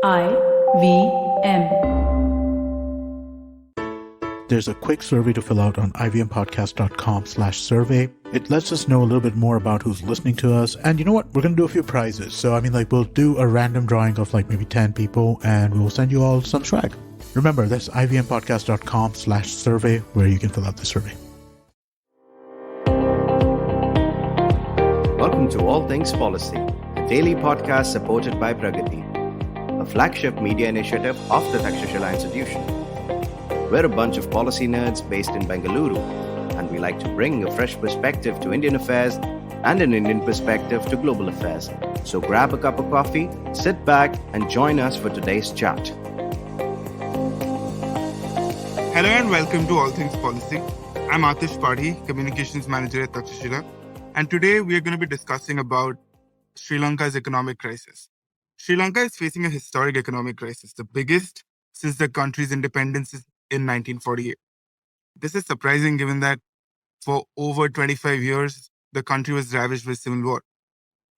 IVM. There's a quick survey to fill out on ivmpodcast.com/survey. It lets us know a little bit more about who's listening to us. And you know what? We're going to do a few prizes. So, we'll do a random drawing of maybe 10 people and we'll send you all some swag. Remember, that's ivmpodcast.com/survey where you can fill out the survey. Welcome to All Things Policy, a daily podcast supported by Pragati, a flagship media initiative of the Takshashila Institution. We're a bunch of policy nerds based in Bengaluru, and we like to bring a fresh perspective to Indian affairs and an Indian perspective to global affairs. So grab a cup of coffee, sit back, and join us for today's chat. Hello and welcome to All Things Policy. I'm Atish Padhy, Communications Manager at Takshashila, and today we are going to be discussing about Sri Lanka's economic crisis. Sri Lanka is facing a historic economic crisis, the biggest since the country's independence in 1948. This is surprising given that for over 25 years, the country was ravaged by civil war.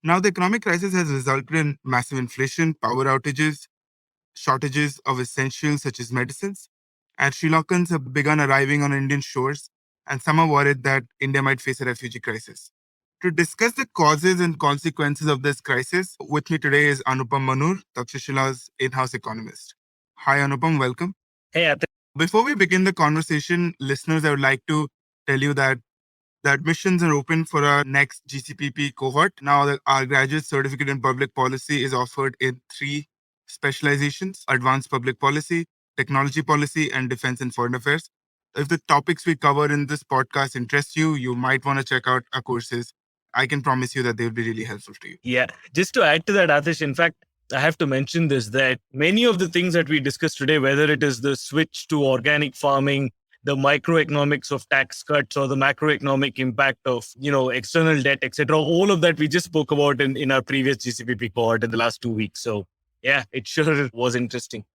Now, the economic crisis has resulted in massive inflation, power outages, shortages of essentials such as medicines, and Sri Lankans have begun arriving on Indian shores, and some are worried that India might face a refugee crisis. To discuss the causes and consequences of this crisis, with me today is Anupam Manur, Takshashila's in-house economist. Hi, Anupam. Welcome. Hey, Atish. Before we begin the conversation, listeners, I would like to tell you that the admissions are open for our next GCPP cohort. Now, our graduate certificate in public policy is offered in 3 specializations: advanced public policy, technology policy, and defense and foreign affairs. If the topics we cover in this podcast interest you, you might want to check out our courses. I can promise you that they will be really helpful to you. Yeah, just to add to that, Atish, in fact, I have to mention this, that many of the things that we discussed today, whether it is the switch to organic farming, the microeconomics of tax cuts, or the macroeconomic impact of, external debt, etc., all of that we just spoke about in our previous GCPP cohort in the last 2 weeks. So yeah, it sure was interesting.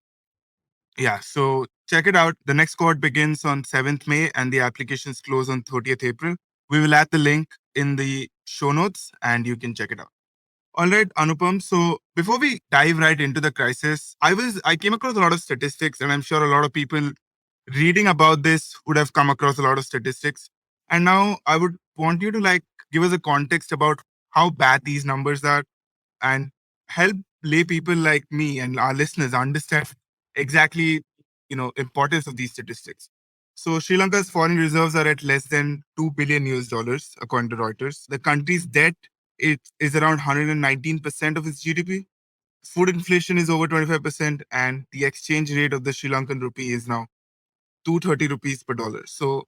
Yeah, so check it out. The next cohort begins on 7th May and the applications close on 30th April. We will add the link in the show notes and you can check it out. All right, Anupam. So before we dive right into the crisis, I came across a lot of statistics, and I'm sure a lot of people reading about this would have come across a lot of statistics. And now I would want you to give us a context about how bad these numbers are and help lay people like me and our listeners understand exactly, importance of these statistics. So Sri Lanka's foreign reserves are at less than $2 billion according to Reuters. The country's debt is around 119% of its GDP. Food inflation is over 25%, and the exchange rate of the Sri Lankan rupee is now 230 rupees per dollar. So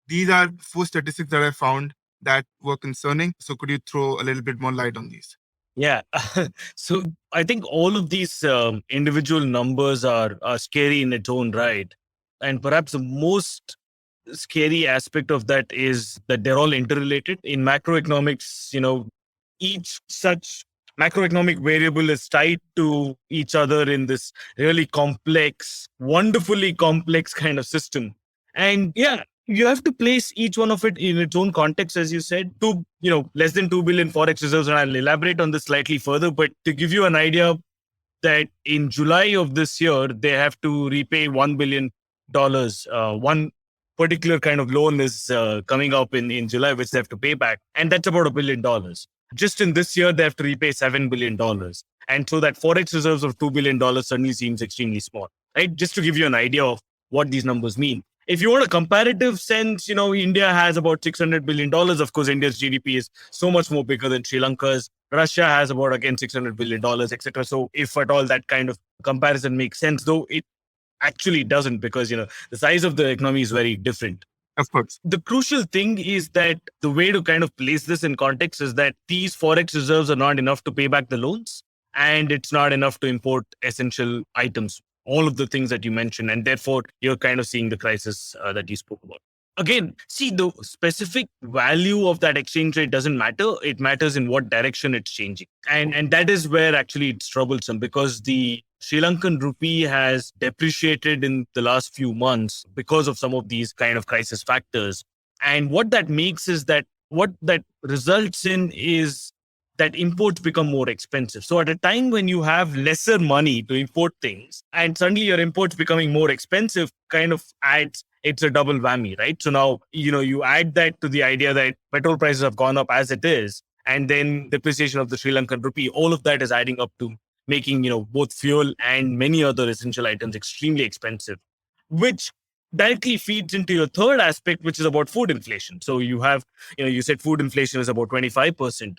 these are 4 statistics that I found that were concerning. So could you throw a little bit more light on these? Yeah. So I think all of these individual numbers are scary in its own right. And perhaps the most scary aspect of that is that they're all interrelated. In macroeconomics, each such macroeconomic variable is tied to each other in this really complex, wonderfully complex kind of system. And yeah, you have to place each one of it in its own context, as you said, less than 2 billion forex reserves. And I'll elaborate on this slightly further, but to give you an idea that in July of this year, they have to repay $1 billion. One particular kind of loan is coming up in July, which they have to pay back. And that's about $1 billion. Just in this year, they have to repay $7 billion. And so that forex reserves of $2 billion suddenly seems extremely small, right? Just to give you an idea of what these numbers mean. If you want a comparative sense, India has about $600 billion. Of course, India's GDP is so much more bigger than Sri Lanka's. Russia has about, again, $600 billion, etc. So if at all that kind of comparison makes sense, though it actually doesn't, because, the size of the economy is very different. Of course. The crucial thing is that the way to kind of place this in context is that these forex reserves are not enough to pay back the loans, and it's not enough to import essential items, all of the things that you mentioned. And therefore, you're kind of seeing the crisis that you spoke about. Again, see, the specific value of that exchange rate doesn't matter. It matters in what direction it's changing. And that is where actually it's troublesome, because the Sri Lankan rupee has depreciated in the last few months because of some of these kind of crisis factors. And what that makes is that what that results in is that imports become more expensive. So at a time when you have lesser money to import things and suddenly your imports becoming more expensive kind of adds, it's a double whammy, right? So now, you add that to the idea that petrol prices have gone up as it is, and then depreciation of the Sri Lankan rupee, all of that is adding up to making, both fuel and many other essential items extremely expensive, which directly feeds into your third aspect, which is about food inflation. So you have, you said food inflation is about 25%,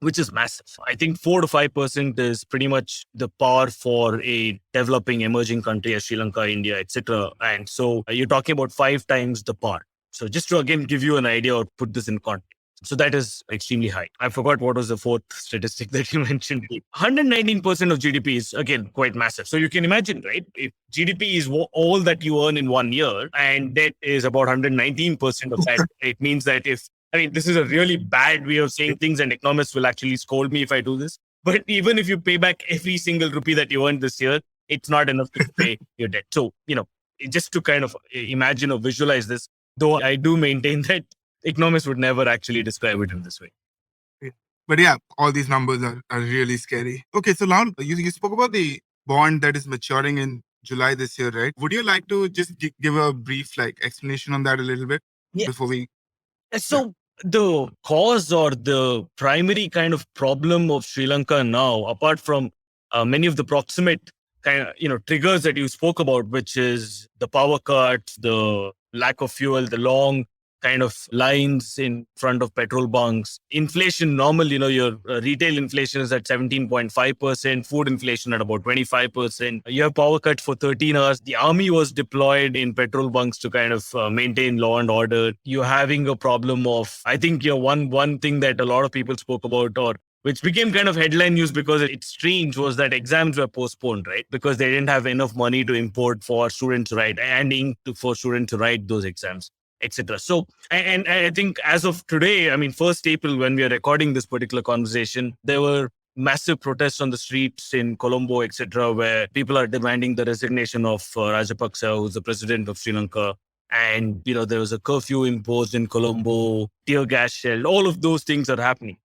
which is massive. I think 4 to 5% is pretty much the par for a developing emerging country as Sri Lanka, India, etc. And so you're talking about 5 times the par. So just to again give you an idea or put this in context. So that is extremely high. I forgot what was the fourth statistic that you mentioned. 119% of GDP is again quite massive. So you can imagine, right? If GDP is all that you earn in 1 year and debt is about 119% of that, it means that this is a really bad way of saying things, and economists will actually scold me if I do this. But even if you pay back every single rupee that you earned this year, it's not enough to pay your debt. So, just to kind of imagine or visualize this, though I do maintain that economists would never actually describe it in this way. Yeah. But yeah, all these numbers are really scary. Okay, so now you spoke about the bond that is maturing in July this year, right? Would you like to just give a brief explanation on that a little bit before we... So the cause or the primary kind of problem of Sri Lanka now, apart from many of the proximate kind of triggers that you spoke about, which is the power cuts, the lack of fuel, the long kind of lines in front of petrol bunks, inflation, normal, your retail inflation is at 17.5%, food inflation at about 25%. You have power cuts for 13 hours. The army was deployed in petrol bunks to kind of maintain law and order. You're having a problem of, I think, one thing that a lot of people spoke about, or which became kind of headline news because it's strange, was that exams were postponed, right? Because they didn't have enough money to import for students to write and ink for students to write those exams, etc. So, and I think as of today, 1st April, when we are recording this particular conversation, there were massive protests on the streets in Colombo, etc., where people are demanding the resignation of Rajapaksa, who's the president of Sri Lanka. And, there was a curfew imposed in Colombo, tear gas shelled, all of those things are happening.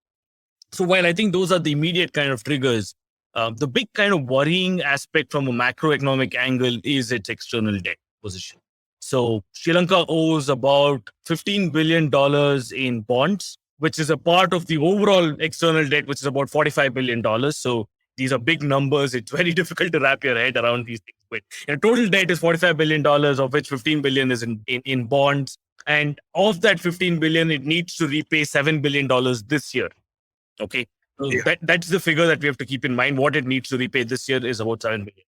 So while I think those are the immediate kind of triggers, the big kind of worrying aspect from a macroeconomic angle is its external debt position. So Sri Lanka owes about $15 billion in bonds, which is a part of the overall external debt, which is about $45 billion. So these are big numbers. It's very difficult to wrap your head around these things. But total debt is $45 billion, of which $15 billion is in bonds. And of that $15 billion, it needs to repay $7 billion this year. Okay. So that's the figure that we have to keep in mind. What it needs to repay this year is about $7 billion,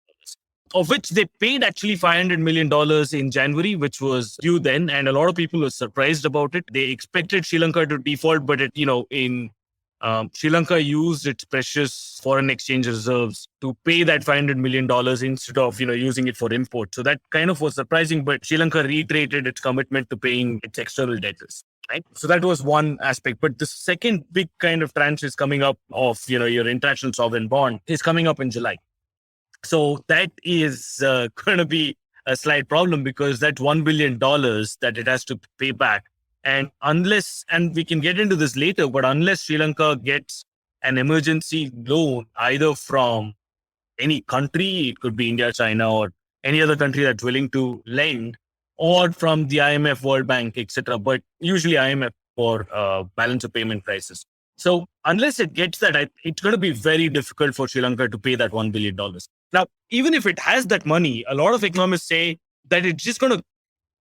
of which they paid actually $500 million in January, which was due then. And a lot of people were surprised about it. They expected Sri Lanka to default, but Sri Lanka used its precious foreign exchange reserves to pay that $500 million instead of, using it for import. So that kind of was surprising, but Sri Lanka reiterated its commitment to paying its external debtors. Right. So that was one aspect. But the second big kind of tranche is coming up of, your international sovereign bond is coming up in July. So that is going to be a slight problem because that's $1 billion that it has to pay back. And we can get into this later, but unless Sri Lanka gets an emergency loan, either from any country, it could be India, China, or any other country that's willing to lend, or from the IMF, World Bank, etc. But usually IMF for balance of payment crisis. So unless it gets that, it's going to be very difficult for Sri Lanka to pay that $1 billion. Now, even if it has that money, a lot of economists say that it's just going to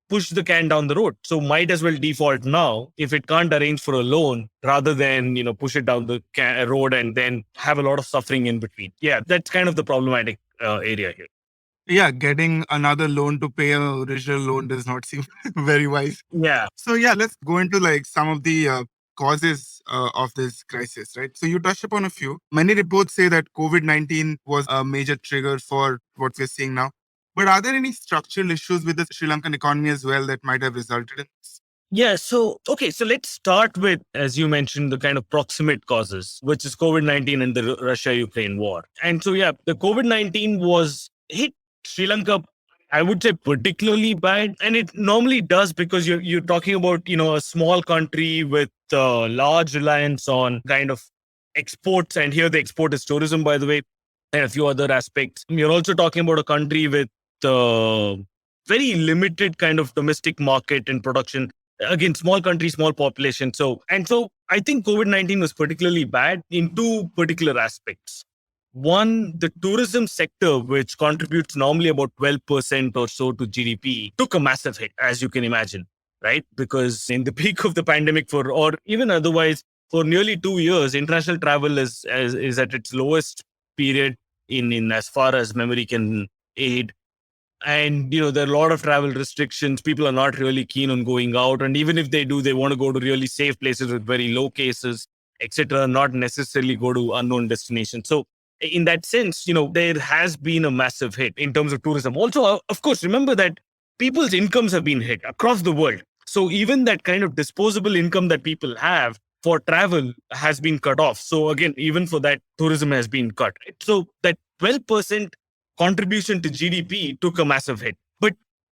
push the can down the road. So might as well default now if it can't arrange for a loan rather than, push it down the road and then have a lot of suffering in between. Yeah, that's kind of the problematic area here. Yeah, getting another loan to pay an original loan does not seem very wise. Yeah. So let's go into some of the causes of this crisis, right? So you touched upon a few. Many reports say that COVID-19 was a major trigger for what we're seeing now. But are there any structural issues with the Sri Lankan economy as well that might have resulted in this? Yeah. So let's start with, as you mentioned, the kind of proximate causes, which is COVID-19 and the Russia-Ukraine war. And so, the COVID-19 was hit Sri Lanka, I would say, particularly bad. And it normally does because you're talking about, a small country with large reliance on kind of exports, and here the export is tourism, by the way, and a few other aspects. You're also talking about a country with very limited kind of domestic market and production. Again, small country, small population. So I think COVID-19 was particularly bad in two particular aspects. One, the tourism sector, which contributes normally about 12% or so to GDP, took a massive hit, as you can imagine, right? Because in the peak of the pandemic, or even otherwise, for nearly 2 years, international travel is at its lowest period in as far as memory can aid. And there are a lot of travel restrictions. People are not really keen on going out, and even if they do, they want to go to really safe places with very low cases, etc., not necessarily go to unknown destinations. So in that sense, there has been a massive hit in terms of tourism. Also, of course, remember that people's incomes have been hit across the world. So even that kind of disposable income that people have for travel has been cut off. So again, even for that, tourism has been cut. Right? So that 12% contribution to GDP took a massive hit. But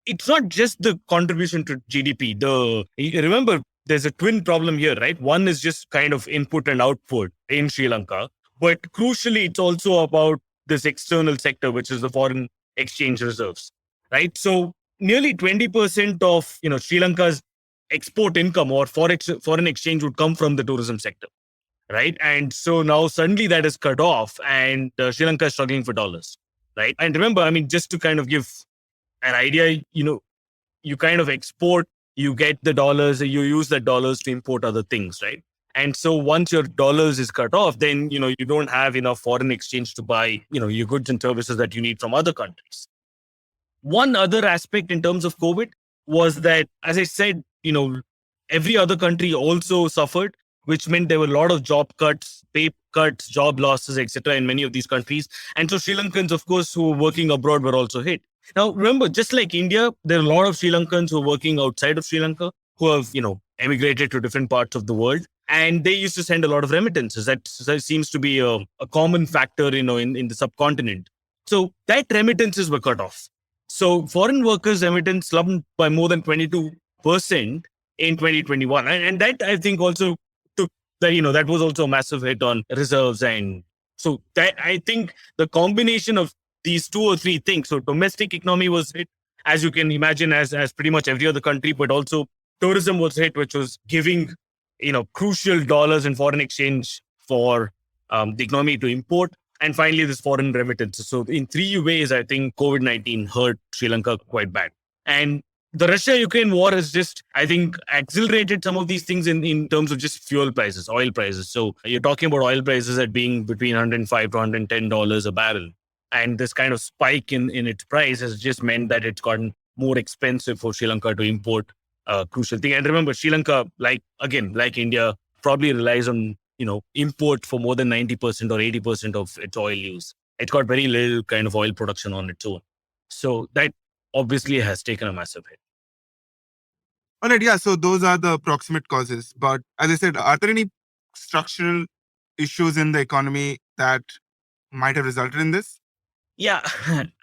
it's not just the contribution to GDP. Remember, there's a twin problem here, right? One is just kind of input and output in Sri Lanka. But crucially, it's also about this external sector, which is the foreign exchange reserves, right? So nearly 20% of Sri Lanka's export income or foreign exchange would come from the tourism sector, right? And so now suddenly that is cut off, and Sri Lanka is struggling for dollars, right? And remember, just to kind of give an idea, you kind of export, you get the dollars, you use the dollars to import other things, right? And so once your dollars is cut off, then you don't have enough foreign exchange to buy your goods and services that you need from other countries. One other aspect in terms of COVID was that, as I said, every other country also suffered, which meant there were a lot of job cuts, pay cuts, job losses, etc. in many of these countries. And so Sri Lankans, of course, who were working abroad were also hit. Now, remember, just like India, there are a lot of Sri Lankans who are working outside of Sri Lanka, who have, emigrated to different parts of the world. And they used to send a lot of remittances. That seems to be a common factor, in the subcontinent. So that remittances were cut off. So foreign workers' remittance slumped by more than 22% in 2021. And that, I think, also took that was also a massive hit on reserves. And so that, I think, the combination of these two or three things. So domestic economy was hit, as you can imagine, as pretty much every other country, but also tourism was hit, which was giving, crucial dollars in foreign exchange for the economy to import. And finally, this foreign remittances. So in three ways, I think COVID-19 hurt Sri Lanka quite bad. And the Russia-Ukraine war has just, I think, accelerated some of these things in terms of just fuel prices, oil prices. So you're talking about oil prices at being between $105 to $110 a barrel. And this kind of spike in its price has just meant that it's gotten more expensive for Sri Lanka to import a crucial thing. And remember, Sri Lanka, like India, probably relies on import for more than 90% or 80% of its oil use. It's got very little kind of oil production on its own. So that obviously has taken a massive hit. All right, yeah. So those are the proximate causes. But as I said, are there any structural issues in the economy that might have resulted in this? Yeah,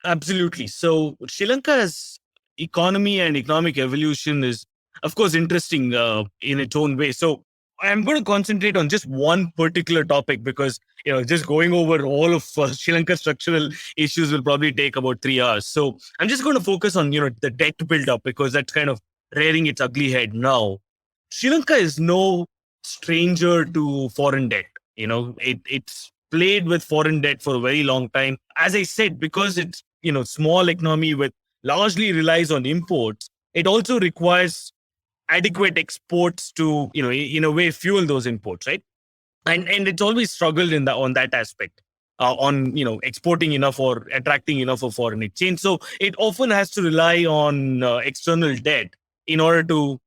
absolutely. So Sri Lanka's economy and economic evolution is, of course, interesting in its own way. So I'm going to concentrate on just one particular topic because, just going over all of Sri Lanka's structural issues will probably take about 3 hours. So I'm just going to focus on, the debt build-up because that's kind of rearing its ugly head now. Sri Lanka is no stranger to foreign debt. It's played with foreign debt for a very long time. As I said, because it's, small economy with largely relies on imports, it also requires adequate exports to, in a way, fuel those imports, right? And it's always struggled on that aspect, on exporting enough or attracting enough of foreign exchange. So it often has to rely on external debt in order to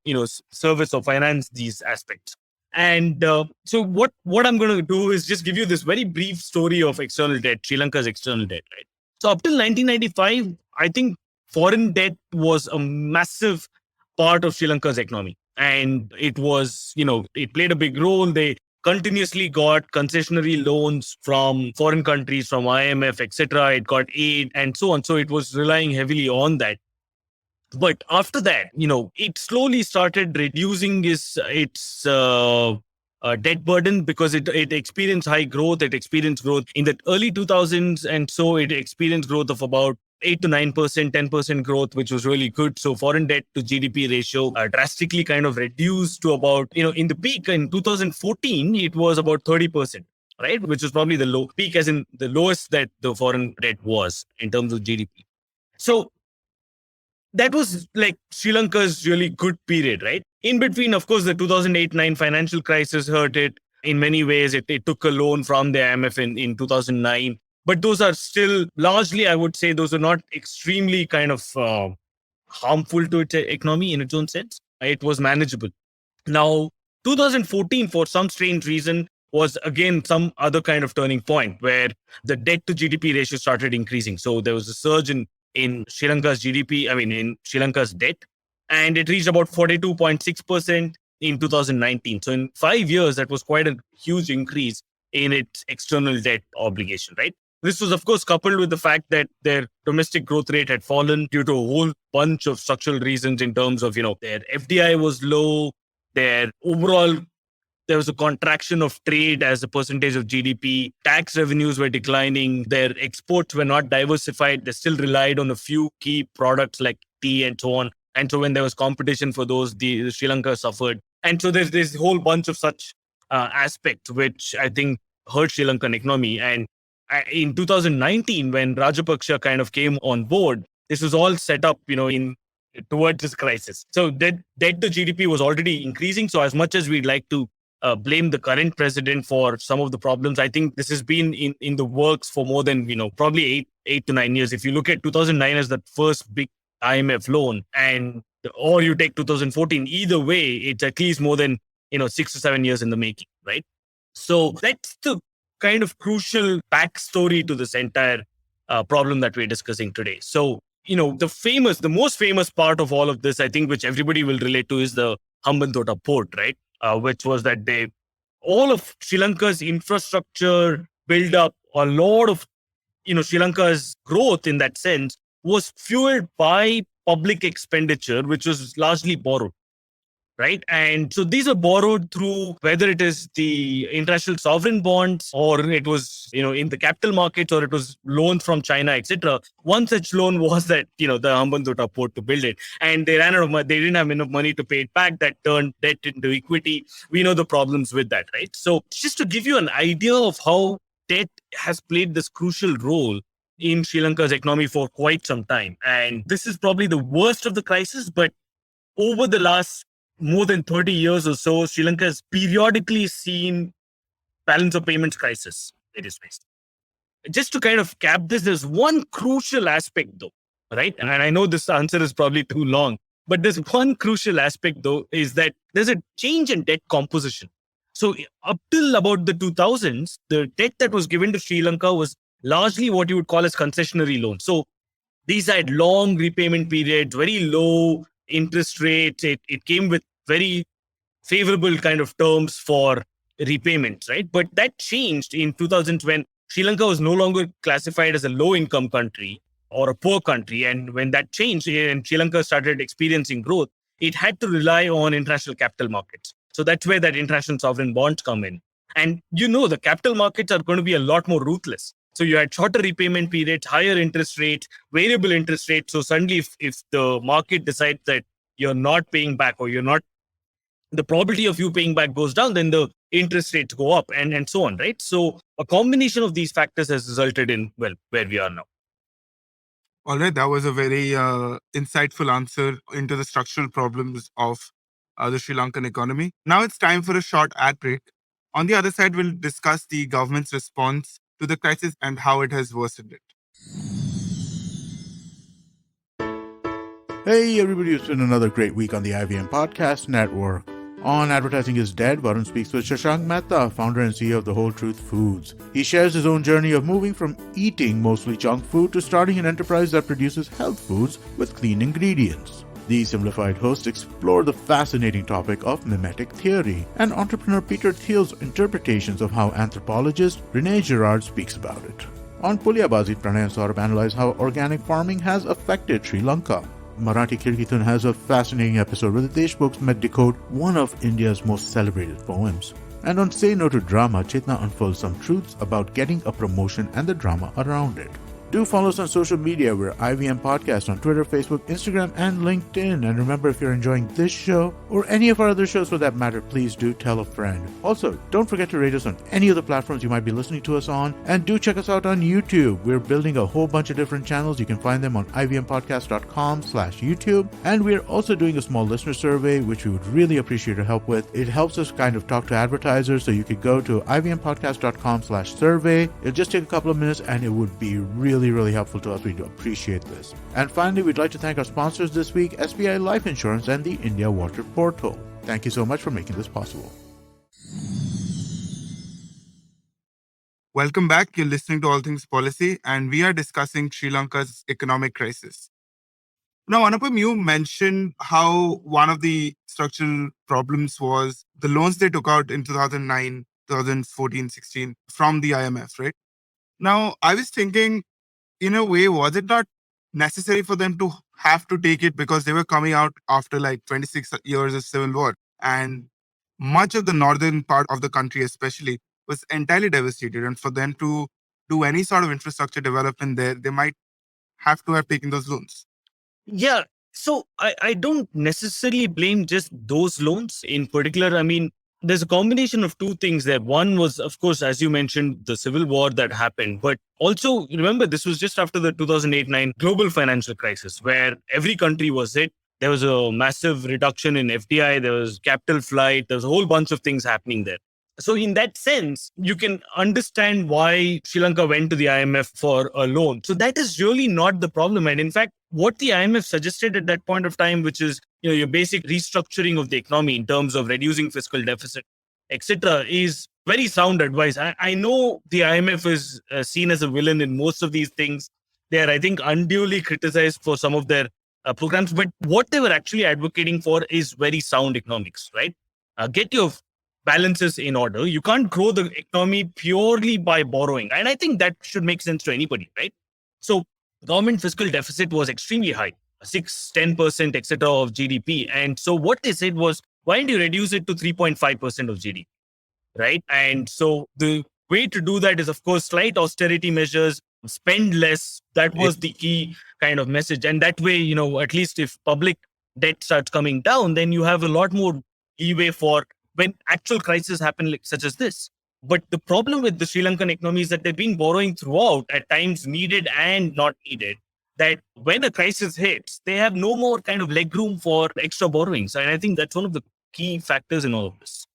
service or finance these aspects. And so what I'm going to do is just give you this very brief story of external debt, Sri Lanka's external debt, right? So up till 1995, I think foreign debt was a massive part of Sri Lanka's economy. And it was, it played a big role. They continuously got concessionary loans from foreign countries, from IMF, etc. It got aid and so on. So it was relying heavily on that. But after that, it slowly started reducing its debt burden because it experienced high growth. It experienced growth in the early 2000s. And so it experienced growth of about 8 to 9%, 10% growth, which was really good. So foreign debt to GDP ratio drastically kind of reduced to about, in the peak in 2014, it was about 30%, right? Which was probably the low peak, as in the lowest that the foreign debt was in terms of GDP. So that was like Sri Lanka's really good period, right? In between, of course, the 2008-9 financial crisis hurt it. In many ways, it took a loan from the IMF in 2009. But those are still largely, I would say, those are not extremely kind of harmful to its economy in its own sense. It was manageable. Now, 2014, for some strange reason, was again some other kind of turning point where the debt to GDP ratio started increasing. So there was a surge in Sri Lanka's GDP, in Sri Lanka's debt, and it reached about 42.6% in 2019. So in 5 years, that was quite a huge increase in its external debt obligation, right? This was, of course, coupled with the fact that their domestic growth rate had fallen due to a whole bunch of structural reasons in terms of, their FDI was low, their overall, there was a contraction of trade as a percentage of GDP, tax revenues were declining, their exports were not diversified, they still relied on a few key products like tea and so on. And so when there was competition for those, the Sri Lanka suffered. And so there's this whole bunch of such aspects which I think hurt Sri Lankan economy. And in 2019, when Rajapaksa kind of came on board, this was all set up, towards this crisis. So debt to GDP was already increasing. So as much as we'd like to blame the current president for some of the problems, I think this has been in the works for more than, probably 8 to 9 years. If you look at 2009 as the first big IMF loan, or you take 2014, either way, it's at least more than, 6 to 7 years in the making, right? So that's the kind of crucial backstory to this entire problem that we're discussing today. So, the most famous part of all of this, I think, which everybody will relate to, is the Hambantota Port, right? Which was that all of Sri Lanka's infrastructure build up, a lot of, Sri Lanka's growth in that sense was fueled by public expenditure, which was largely borrowed. Right. And so these are borrowed through whether it is the international sovereign bonds or it was, in the capital markets or it was loans from China, etc. One such loan was that, the Hambantota Port to build it. And they ran out of money. They didn't have enough money to pay it back. That turned debt into equity. We know the problems with that. Right. So just to give you an idea of how debt has played this crucial role in Sri Lanka's economy for quite some time. And this is probably the worst of the crisis. But over the last more than 30 years or so, Sri Lanka has periodically seen balance of payments crisis it is faced. Just to kind of cap this, there's one crucial aspect though, right? And I know this answer is probably too long, but there's one crucial aspect though, is that there's a change in debt composition. So up till about the 2000s, the debt that was given to Sri Lanka was largely what you would call as concessionary loans. So these had long repayment periods, very low interest rates. It came with very favorable kind of terms for repayments, right? But that changed in 2000 when Sri Lanka was no longer classified as a low-income country or a poor country. And when that changed and Sri Lanka started experiencing growth, it had to rely on international capital markets. So that's where that international sovereign bonds come in. And the capital markets are going to be a lot more ruthless. So you had shorter repayment periods, higher interest rates, variable interest rates. So suddenly if the market decides that you're not paying back or the probability of you paying back goes down, then the interest rates go up and so on, right? So a combination of these factors has resulted in, where we are now. All right, that was a very insightful answer into the structural problems of the Sri Lankan economy. Now it's time for a short ad break. On the other side, we'll discuss the government's response to the crisis and how it has worsened it. Hey everybody, it's been another great week on the IVM Podcast Network. On Advertising is Dead, Varun speaks with Shashank Mehta, founder and CEO of The Whole Truth Foods. He shares his own journey of moving from eating mostly junk food to starting an enterprise that produces health foods with clean ingredients. The Simplified hosts explore the fascinating topic of mimetic theory and entrepreneur Peter Thiel's interpretations of how anthropologist Renee Girard speaks about it. On Pulyabazi, Pranay and Saurabh analyze how organic farming has affected Sri Lanka. Marathi Kirkithan has a fascinating episode where the Deshmukhs decode one of India's most celebrated poems. And on Say No to Drama, Chetna unfolds some truths about getting a promotion and the drama around it. Do follow us on social media. We're IVM Podcast on Twitter, Facebook, Instagram, and LinkedIn. And remember, if you're enjoying this show or any of our other shows for that matter, please do tell a friend. Also, don't forget to rate us on any of the platforms you might be listening to us on. And do check us out on YouTube. We're building a whole bunch of different channels. You can find them on ivmpodcast.com/YouTube. And we're also doing a small listener survey, which we would really appreciate your help with. It helps us kind of talk to advertisers. So you could go to ivmpodcast.com/survey. It'll just take a couple of minutes and it would be really helpful to us. We do appreciate this. And finally, we'd like to thank our sponsors this week, SBI Life Insurance and the India Water Portal. Thank you so much for making this possible. Welcome back. You're listening to All Things Policy, and we are discussing Sri Lanka's economic crisis. Now, Anupam, you mentioned how one of the structural problems was the loans they took out in 2009, 2014, 16 from the IMF, right? Now, I was thinking, in a way, was it not necessary for them to have to take it because they were coming out after like 26 years of civil war, and much of the northern part of the country especially was entirely devastated, and for them to do any sort of infrastructure development there, they might have to have taken those loans. Yeah. So I don't necessarily blame just those loans in particular. I mean, there's a combination of two things there. One was, of course, as you mentioned, the civil war that happened. But also, remember, this was just after the 2008-9 global financial crisis, where every country was hit. There was a massive reduction in FDI. There was capital flight. There was a whole bunch of things happening there. So in that sense, you can understand why Sri Lanka went to the IMF for a loan. So that is really not the problem. And in fact, what the IMF suggested at that point of time, which is your basic restructuring of the economy in terms of reducing fiscal deficit, etc., is very sound advice. I know the IMF is seen as a villain in most of these things. They are, I think, unduly criticized for some of their programs. But what they were actually advocating for is very sound economics, right? Get your balances in order. You can't grow the economy purely by borrowing. And I think that should make sense to anybody, right? So government fiscal deficit was extremely high, 6, 10%, etc. of GDP. And so what they said was, why don't you reduce it to 3.5% of GDP, right? And so the way to do that is, of course, slight austerity measures, spend less. That was the key kind of message. And that way, at least if public debt starts coming down, then you have a lot more leeway for when actual crises happen such as this. But the problem with the Sri Lankan economy is that they've been borrowing throughout, at times needed and not needed, that when a crisis hits, they have no more kind of legroom for extra borrowings. And I think that's one of the key factors in all of this.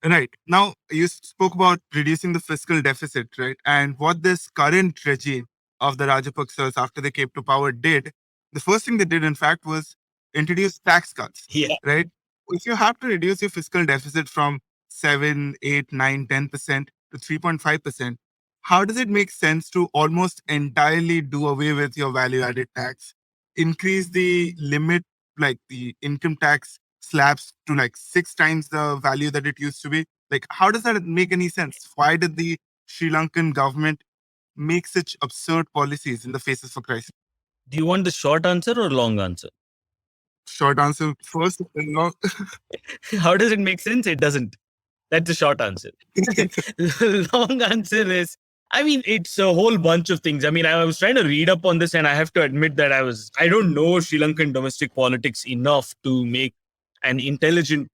Right. Now, you spoke about reducing the fiscal deficit, right? And what this current regime of the Rajapaksas after they came to power did, the first thing they did, in fact, was introduce tax cuts, right? If you have to reduce your fiscal deficit from 7, 8, 9, 10% to 3.5%, how does it make sense to almost entirely do away with your value-added tax, increase the limit, like the income tax slabs to like 6 times the value that it used to be? Like, how does that make any sense? Why did the Sri Lankan government make such absurd policies in the faces of crisis? Do you want the short answer or long answer? Short answer first. How does it make sense? It doesn't. That's the short answer. Long answer is, I mean, it's a whole bunch of things. I mean, I was trying to read up on this, and I have to admit that I don't know Sri Lankan domestic politics enough to make an intelligent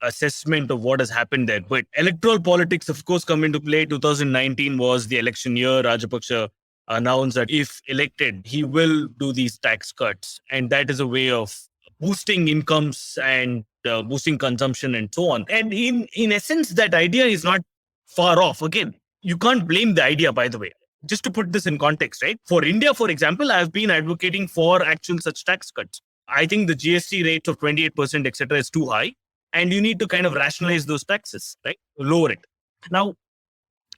assessment of what has happened there. But electoral politics, of course, come into play. 2019 was the election year. Rajapaksa announced that if elected, he will do these tax cuts. And that is a way of boosting incomes and boosting consumption and so on. And in essence, that idea is not far off. Again, you can't blame the idea, by the way. Just to put this in context, right? For India, for example, I've been advocating for actual such tax cuts. I think the GST rates of 28%, etc., is too high. And you need to kind of rationalize those taxes, right? Lower it. Now,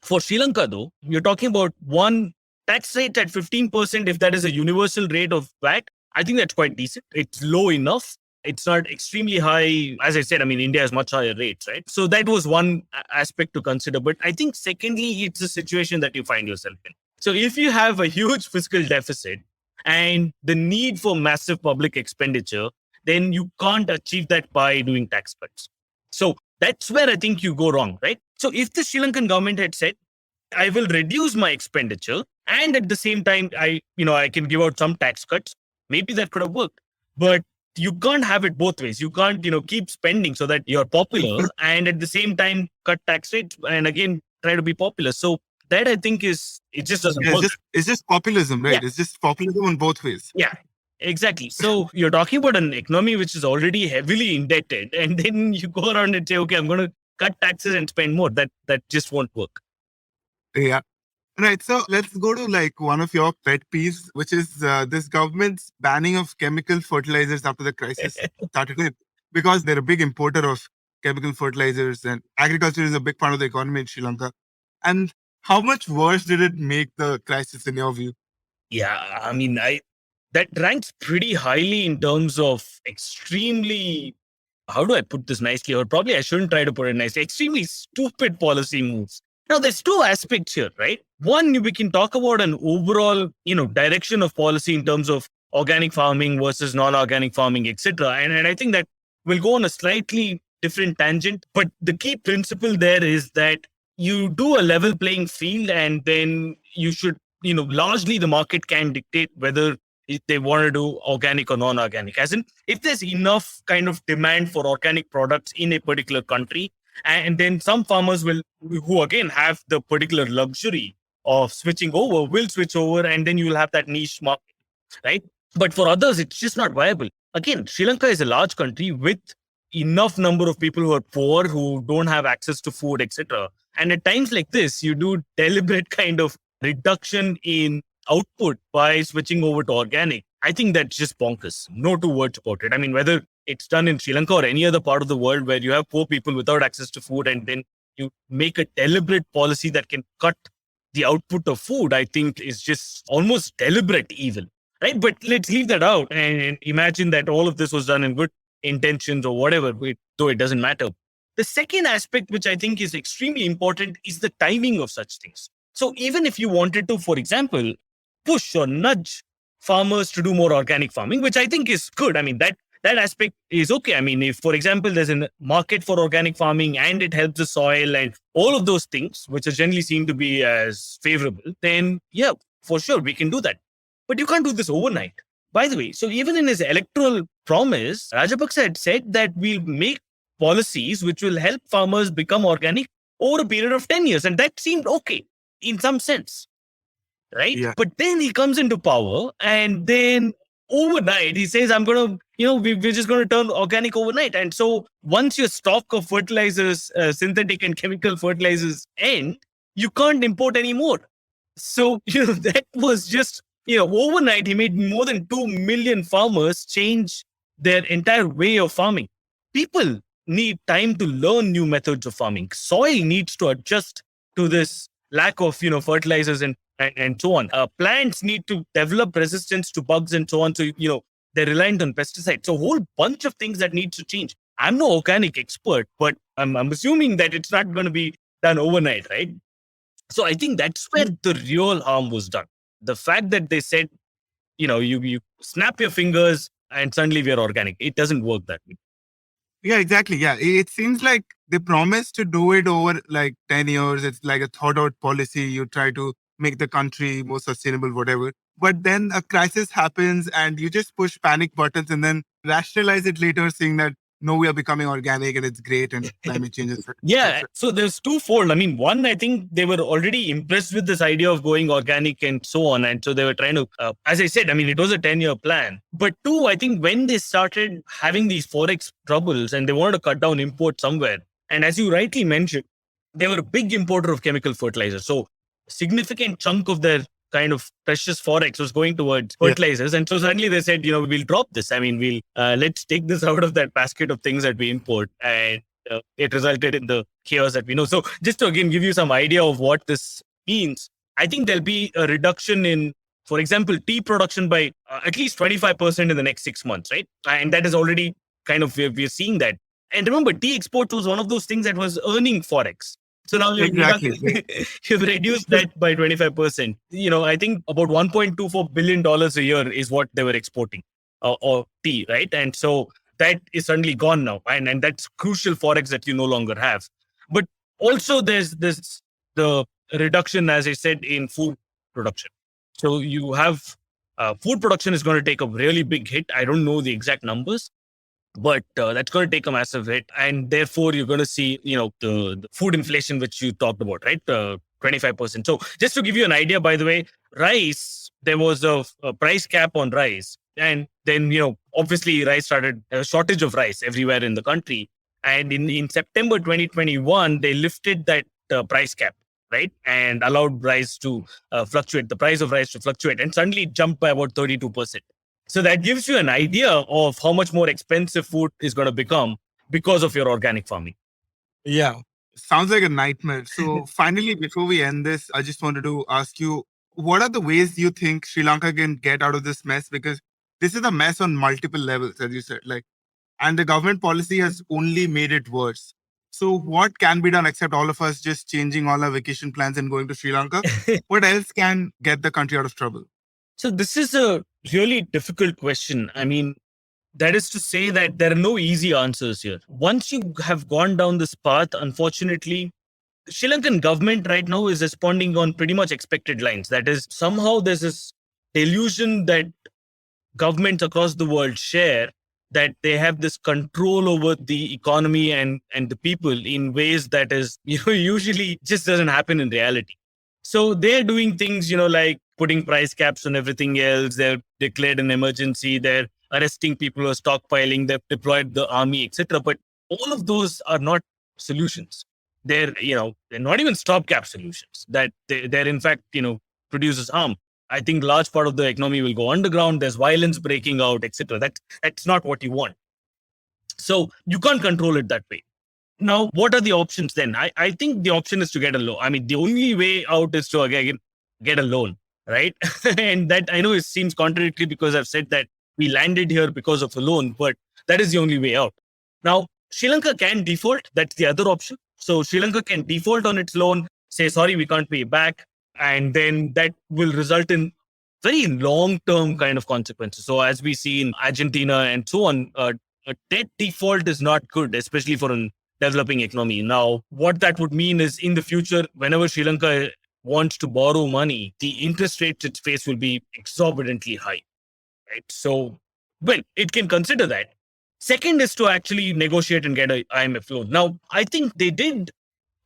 for Sri Lanka, though, you're talking about one tax rate at 15%. If that is a universal rate of VAT, I think that's quite decent. It's low enough. It's not extremely high. As I said, I mean, India has much higher rates, right? So that was one aspect to consider. But I think secondly, it's a situation that you find yourself in. So if you have a huge fiscal deficit and the need for massive public expenditure, then you can't achieve that by doing tax cuts. So That's where I think you go wrong, right? So if the Sri Lankan government had said, I will reduce my expenditure and at the same time, I can give out some tax cuts, maybe that could have worked. But you can't have it both ways. You can't, keep spending so that you're popular and at the same time cut tax rates and again try to be popular. So that I think it just doesn't work. It's just populism, right? Yeah. It's just populism in both ways. Yeah. Exactly. So you're talking about an economy which is already heavily indebted, and then you go around and say, okay, I'm going to cut taxes and spend more. That just won't work. Yeah. Right. So let's go to like one of your pet peeves, which is this government's banning of chemical fertilizers after the crisis started with, because they're a big importer of chemical fertilizers and agriculture is a big part of the economy in Sri Lanka. And how much worse did it make the crisis in your view? Yeah, I mean, that ranks pretty highly in terms of extremely, how do I put this nicely? Or probably I shouldn't try to put it nicely, extremely stupid policy moves. Now, there's two aspects here, right? One, we can talk about an overall, direction of policy in terms of organic farming versus non-organic farming, etc. And I think that we'll go on a slightly different tangent. But the key principle there is that you do a level playing field and then you should, largely the market can dictate whether if they want to do organic or non-organic. As in, if there's enough kind of demand for organic products in a particular country, and then some farmers who again have the particular luxury of switching over, will switch over, and then you will have that niche market, right? But for others, it's just not viable. Again, Sri Lanka is a large country with enough number of people who are poor, who don't have access to food, etc. And at times like this, you do deliberate kind of reduction in output by switching over to organic. I think that's just bonkers. No two words about it. I mean, whether it's done in Sri Lanka or any other part of the world where you have poor people without access to food and then you make a deliberate policy that can cut the output of food, I think is just almost deliberate evil, right? But let's leave that out and imagine that all of this was done in good intentions or whatever, though it doesn't matter. The second aspect, which I think is extremely important, is the timing of such things. So even if you wanted to, for example, push or nudge farmers to do more organic farming, which I think is good. I mean, that aspect is okay. I mean, if, for example, there's a market for organic farming and it helps the soil and all of those things, which are generally seen to be as favorable, then yeah, for sure, we can do that. But you can't do this overnight. By the way, so even in his electoral promise, Rajapaksa had said that we'll make policies which will help farmers become organic over a period of 10 years. And that seemed okay in some sense, right? Yeah. But then he comes into power and then overnight he says, I'm going to, we're just going to turn organic overnight. And so once your stock of fertilizers, synthetic and chemical fertilizers end, you can't import anymore. So, that was just, overnight he made more than 2 million farmers change their entire way of farming. People need time to learn new methods of farming. Soil needs to adjust to this lack of, fertilizers and so on. Plants need to develop resistance to bugs and so on. So, they're reliant on pesticides. So a whole bunch of things that needs to change. I'm no organic expert, but I'm assuming that it's not going to be done overnight, right? So I think that's where the real harm was done. The fact that they said, you snap your fingers and suddenly we're organic. It doesn't work that way. Yeah, exactly. Yeah. It seems like they promise to do it over like 10 years. It's like a thought out policy. You try to make the country more sustainable, whatever. But then a crisis happens and you just push panic buttons and then rationalize it later, saying that, no, we are becoming organic and it's great and climate change is. Yeah. So there's twofold. I mean, one, I think they were already impressed with this idea of going organic and so on. And so they were trying to, as I said, I mean, it was a 10-year plan. But two, I think when they started having these forex troubles and they wanted to cut down import somewhere, and as you rightly mentioned, they were a big importer of chemical fertilizer. So significant chunk of their kind of precious forex was going towards fertilizers. And so suddenly they said, we'll drop this. I mean, let's take this out of that basket of things that we import. And it resulted in the chaos that we know. So just to again give you some idea of what this means, I think there'll be a reduction in, for example, tea production by at least 25% in the next 6 months, right? And that is already kind of, we're seeing that. And remember, tea exports was one of those things that was earning forex. So now you've reduced that by 25%. I think about $1.24 billion a year is what they were exporting or tea, right? And so that is suddenly gone now. And that's crucial forex that you no longer have. But also there's this the reduction, as I said, in food production. So you have food production is going to take a really big hit. I don't know the exact numbers, but that's going to take a massive hit, and therefore you're going to see, the food inflation which you talked about, right? 25%. So just to give you an idea, by the way, rice, there was a price cap on rice, and then obviously rice started a shortage of rice everywhere in the country, and in September 2021 they lifted that price cap, right, and allowed rice to fluctuate, the price of rice to fluctuate, and suddenly it jumped by about 32%. So that gives you an idea of how much more expensive food is going to become because of your organic farming. Yeah, sounds like a nightmare. So finally, before we end this, I just wanted to ask you, what are the ways you think Sri Lanka can get out of this mess? Because this is a mess on multiple levels, as you said, and the government policy has only made it worse. So what can be done except all of us just changing all our vacation plans and going to Sri Lanka? What else can get the country out of trouble? So this is a really difficult question. I mean, that is to say that there are no easy answers here. Once you have gone down this path, unfortunately, the Sri Lankan government right now is responding on pretty much expected lines. That is, somehow there's this delusion that governments across the world share, that they have this control over the economy and the people in ways that is usually just doesn't happen in reality. So they're doing things like putting price caps on everything else. They've declared an emergency. They're arresting people who are stockpiling. They've deployed the army, etc. But all of those are not solutions. They're not even stopgap solutions. That they're in fact produces harm. I think large part of the economy will go underground. There's violence breaking out, etc. That's not what you want. So you can't control it that way. Now, what are the options then? I think the option is to get a loan. I mean, the only way out is to again get a loan, right? And that I know it seems contradictory because I've said that we landed here because of a loan, but that is the only way out. Now, Sri Lanka can default. That's the other option. So Sri Lanka can default on its loan, say, sorry, we can't pay back. And then that will result in very long-term kind of consequences. So as we see in Argentina and so on, a debt default is not good, especially for an developing economy. Now, what that would mean is in the future, whenever Sri Lanka wants to borrow money, the interest rates it face will be exorbitantly high, right? So, well, it can consider that. Second is to actually negotiate and get an IMF loan. Now, I think they did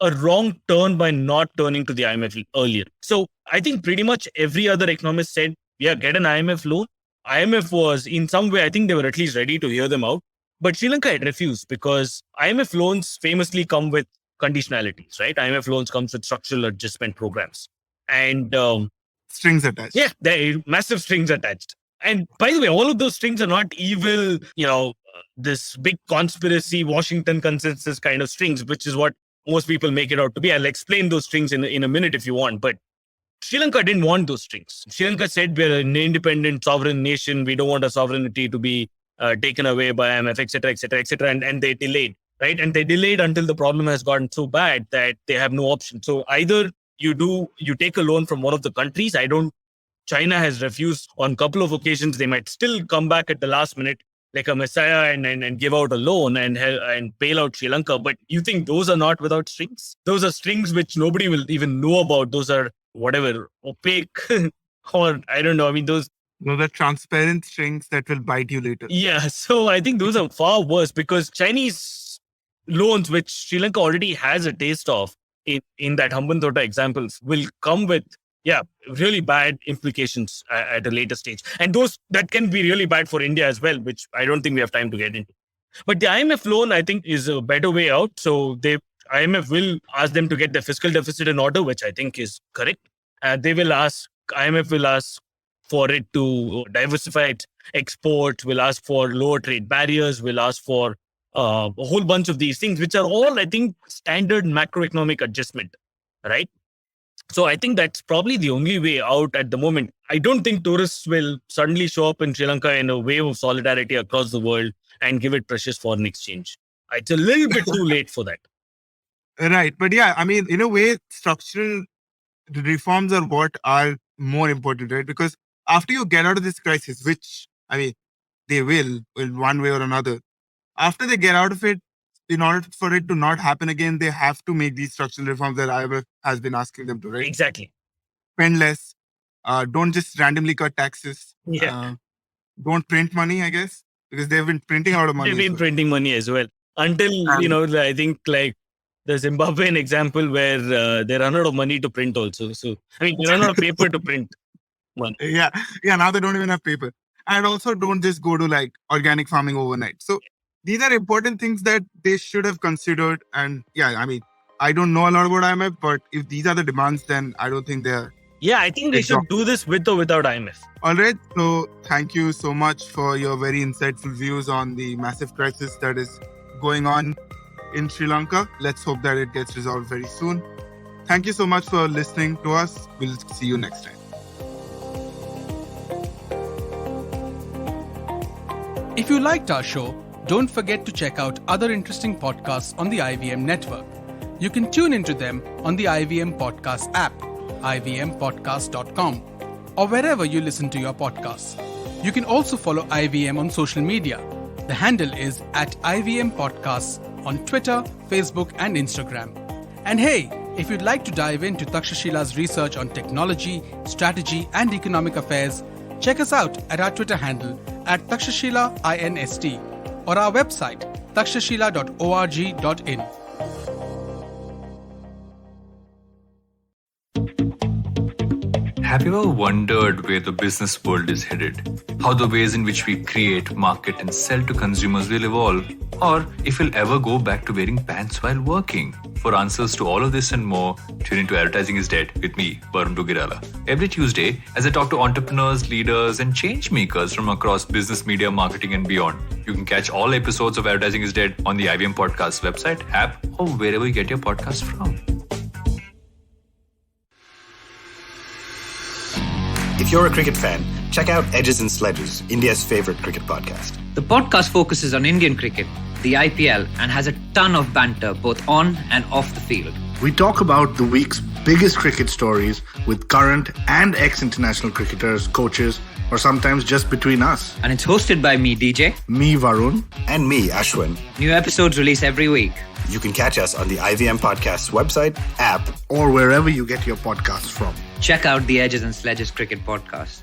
a wrong turn by not turning to the IMF earlier. So I think pretty much every other economist said, yeah, get an IMF loan. IMF was in some way, I think they were at least ready to hear them out. But Sri Lanka had refused because IMF loans famously come with conditionalities, right? IMF loans comes with structural adjustment programs. And strings attached. Yeah, there are massive strings attached. And by the way, all of those strings are not evil, this big conspiracy, Washington consensus kind of strings, which is what most people make it out to be. I'll explain those strings in a minute if you want. But Sri Lanka didn't want those strings. Sri Lanka said we're an independent sovereign nation. We don't want our sovereignty to be taken away by IMF, etc., etc., etc. And they delayed, right? And they delayed until the problem has gotten so bad that they have no option. So either you take a loan from one of the countries. China has refused on a couple of occasions. They might still come back at the last minute like a messiah and give out a loan and bail out Sri Lanka. But you think those are not without strings? Those are strings which nobody will even know about. Those are whatever, opaque or I don't know. I mean, those are transparent strings that will bite you later. Yeah. So I think those are far worse because Chinese loans, which Sri Lanka already has a taste of in that Hambantota examples, will come with really bad implications at a later stage. And that can be really bad for India as well, which I don't think we have time to get into. But the IMF loan, I think, is a better way out. So IMF will ask them to get their fiscal deficit in order, which I think is correct. IMF will ask for it to diversify its exports, will ask for lower trade barriers, will ask for a whole bunch of these things, which are all, I think, standard macroeconomic adjustment, right? So I think that's probably the only way out at the moment. I don't think tourists will suddenly show up in Sri Lanka in a wave of solidarity across the world and give it precious foreign exchange. It's a little bit too late for that. Right. But yeah, I mean, in a way, structural reforms are what are more important, right? Because after you get out of this crisis, which, I mean, they will in one way or another, after they get out of it, in order for it to not happen again, they have to make these structural reforms that IMF has been asking them to, right? Exactly. Spend less. Don't just randomly cut taxes. Yeah. Don't print money, I guess, because they've been printing out of money. They've been printing money as well. Until, I think like the Zimbabwean example where they run out of money to print also. So, they run out of paper to print money. Yeah. Now they don't even have paper. And also don't just go to like organic farming overnight. So these are important things that they should have considered. And I don't know a lot about IMF, but if these are the demands, then I don't think they're... Yeah, I think they should do this with or without IMF. All right. So thank you so much for your very insightful views on the massive crisis that is going on in Sri Lanka. Let's hope that it gets resolved very soon. Thank you so much for listening to us. We'll see you next time. If you liked our show, don't forget to check out other interesting podcasts on the IVM network. You can tune into them on the IVM Podcast app, ivmpodcast.com, or wherever you listen to your podcasts. You can also follow IVM on social media. The handle is @IVM Podcasts on Twitter, Facebook, and Instagram. And hey, if you'd like to dive into Takshashila's research on technology, strategy, and economic affairs, check us out at our Twitter handle @Takshashila INST or our website takshashila.org.in. Have you ever wondered where the business world is headed? How the ways in which we create, market, and sell to consumers will evolve? Or if we'll ever go back to wearing pants while working? For answers to all of this and more, tune into Advertising is Dead with me, Varun Dugirala. Every Tuesday, as I talk to entrepreneurs, leaders, and change makers from across business, media, marketing, and beyond. You can catch all episodes of Advertising is Dead on the IVM Podcast website, app, or wherever you get your podcast from. If you're a cricket fan, check out Edges and Sledges, India's favorite cricket podcast. The podcast focuses on Indian cricket, the IPL, and has a ton of banter both on and off the field. We talk about the week's biggest cricket stories with current and ex-international cricketers, coaches, or sometimes just between us. And it's hosted by me, DJ. Me, Varun. And me, Ashwin. New episodes release every week. You can catch us on the IVM Podcast's website, app, or wherever you get your podcasts from. Check out the Edges and Sledges Cricket Podcast.